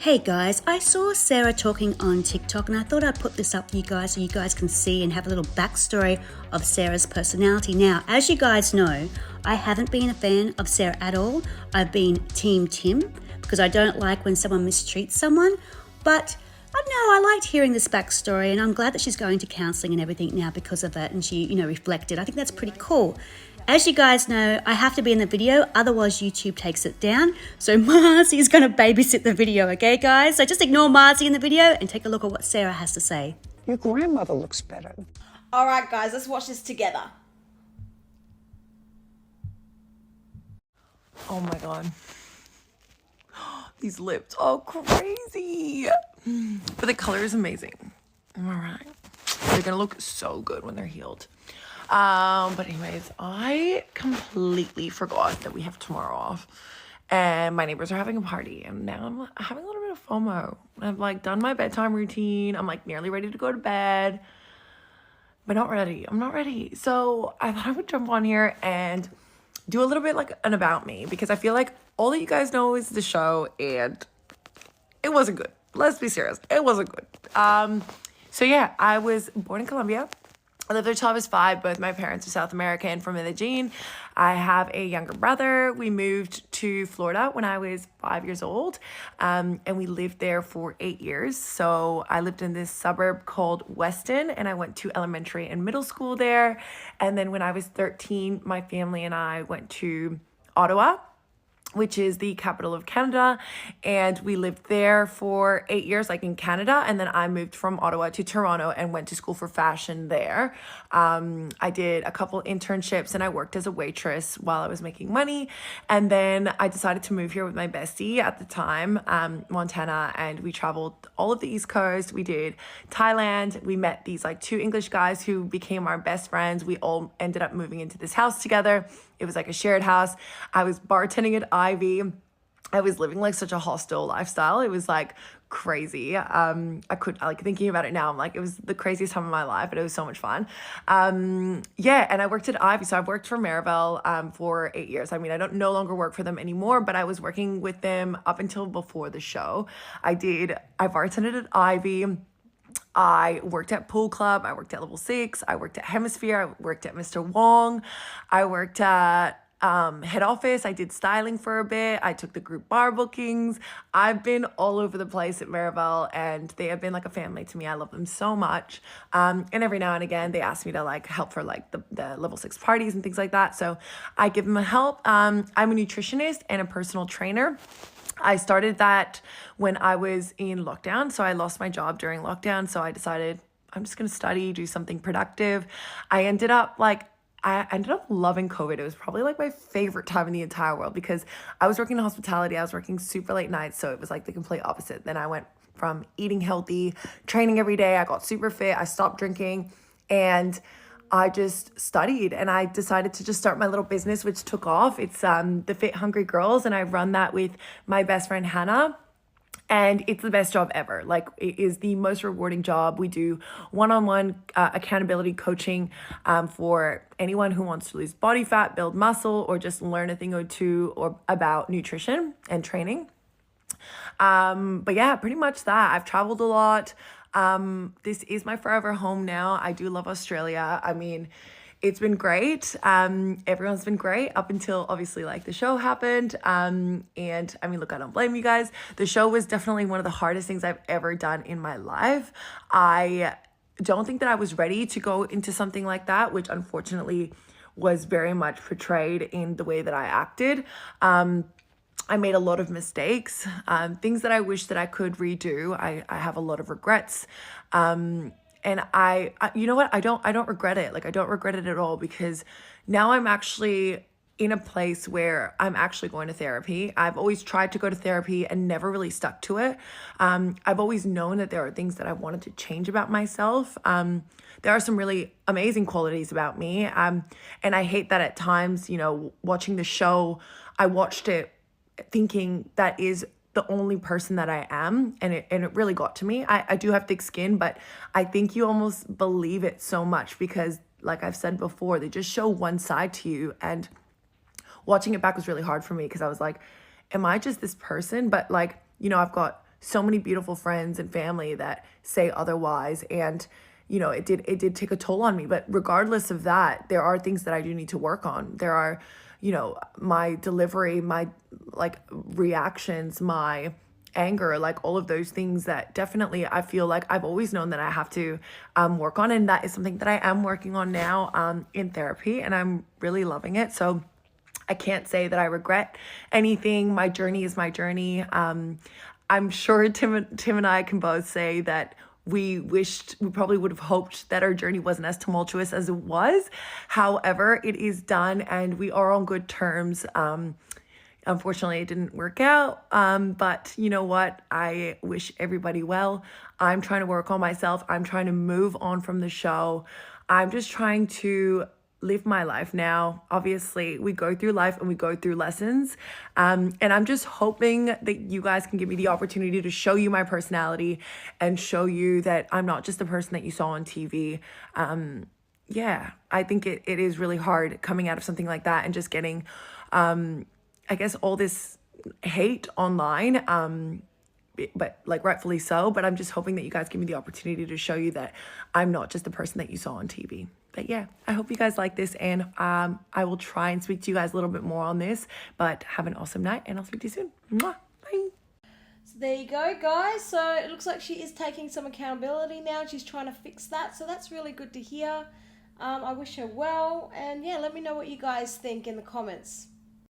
Hey guys, I saw Sarah talking on TikTok and I thought I'd put this up for you guys so you guys can see and have a little backstory of Sarah's personality. Now, as you guys know, I haven't been a fan of Sarah at all. I've been Team Tim because I don't like when someone mistreats someone, but I don't know, I liked hearing this backstory and I'm glad that she's going to counselling and everything now because of it, and she, reflected. I think that's pretty cool. As you guys know, I have to be in the video, otherwise YouTube takes it down. So Marzi is going to babysit the video, okay guys? So just ignore Marzi in the video and take a look at what Sarah has to say. Your grandmother looks better. All right, guys, let's watch this together. Oh my God. These lips, oh crazy. But the color is amazing. Am I right? They're gonna look so good when they're healed. But anyways, I completely forgot that we have tomorrow off. And my neighbors are having a party. And now I'm having a little bit of FOMO. I've done my bedtime routine. I'm nearly ready to go to bed. But not ready. I'm not ready. So I thought I would jump on here and do a little bit an about me. Because I feel like all that you guys know is the show. And it wasn't good. Let's be serious. It wasn't good. So yeah, I was born in Colombia. I lived there till I was 5. Both my parents are South American from Medellin. I have a younger brother. We moved to Florida when I was 5 years old. And we lived there for 8 years. So I lived in this suburb called Weston, and I went to elementary and middle school there. And then when I was 13, my family and I went to Ottawa, which is the capital of Canada, and we lived there for 8 years, in Canada, and then I moved from Ottawa to Toronto and went to school for fashion there. I did a couple internships and I worked as a waitress while I was making money, and then I decided to move here with my bestie at the time, Montana, and we traveled all of the East Coast. We did Thailand. We met these 2 English guys who became our best friends. We all ended up moving into this house together. It was a shared house. I was bartending at Ivy. I was living such a hostel lifestyle. It was crazy. I could thinking about it now, it was the craziest time of my life, but it was so much fun. Yeah, and I worked at Ivy. So I've worked for Maribel for 8 years. I no longer work for them anymore, but I was working with them up until before the show. I bartended at Ivy. I worked at Pool Club. I worked at Level 6. I worked at Hemisphere. I worked at Mr. Wong. I worked at head office. I did styling for a bit. I took the group bar bookings. I've been all over the place at Maribel, and they have been a family to me. I love them so much. And every now and again, they ask me to help for the Level 6 parties and things like that. So I give them a help. I'm a nutritionist and a personal trainer. I started that when I was in lockdown. So I lost my job during lockdown. So I decided I'm just going to study, do something productive. I ended up loving COVID. It was probably my favorite time in the entire world because I was working in hospitality. I was working super late nights. So it was the complete opposite. Then I went from eating healthy, training every day. I got super fit. I stopped drinking, and I just studied, and I decided to just start my little business, which took off. It's the Fit Hungry Girls, and I run that with my best friend Hannah. And it's the best job ever. It is the most rewarding job. We do one-on-one accountability coaching for anyone who wants to lose body fat, build muscle, or just learn a thing or two about nutrition and training. But yeah, pretty much that. I've traveled a lot. This is my forever home now. I do love Australia. It's been great. Everyone's been great up until obviously the show happened. And look, I don't blame you guys. The show was definitely one of the hardest things I've ever done in my life. I don't think that I was ready to go into something like that, which unfortunately was very much portrayed in the way that I acted. I made a lot of mistakes, things that I wish that I could redo. I have a lot of regrets. And I you know what? I don't regret it. I don't regret it at all, because now I'm actually in a place where I'm actually going to therapy. I've always tried to go to therapy and never really stuck to it. I've always known that there are things that I wanted to change about myself. There are some really amazing qualities about me. And I hate that at times, watching the show, I watched it thinking that is the only person that I am, and it really got to me. I do have thick skin, but I think you almost believe it so much because, like I've said before, they just show one side to you, and watching it back was really hard for me because I was am I just this person? But I've got so many beautiful friends and family that say otherwise. And, you know, it did take a toll on me. But regardless of that, there are things that I do need to work on. There are, you know, my delivery, my like reactions, my anger, like all of those things that definitely I feel like I've always known that I have to work on. And that is something that I am working on now in therapy, and I'm really loving it. So I can't say that I regret anything. My journey is my journey. I'm sure Tim and I can both say that we probably would have hoped that our journey wasn't as tumultuous as it was. However, it is done and we are on good terms. Unfortunately, it didn't work out. But you know what? I wish everybody well. I'm trying to work on myself. I'm trying to move on from the show. I'm just trying to live my life now. Obviously, we go through life and we go through lessons. And I'm just hoping that you guys can give me the opportunity to show you my personality and show you that I'm not just the person that you saw on TV. Yeah, I think it is really hard coming out of something like that and just getting, I guess, all this hate online, but like rightfully so. But I'm just hoping that you guys give me the opportunity to show you that I'm not just the person that you saw on TV. But yeah, I hope you guys like this, and I will try and speak to you guys a little bit more on this. But have an awesome night, and I'll speak to you soon. Mwah. Bye. So there you go, guys. So it looks like she is taking some accountability now. She's trying to fix that. So that's really good to hear. I wish her well. And yeah, let me know what you guys think in the comments.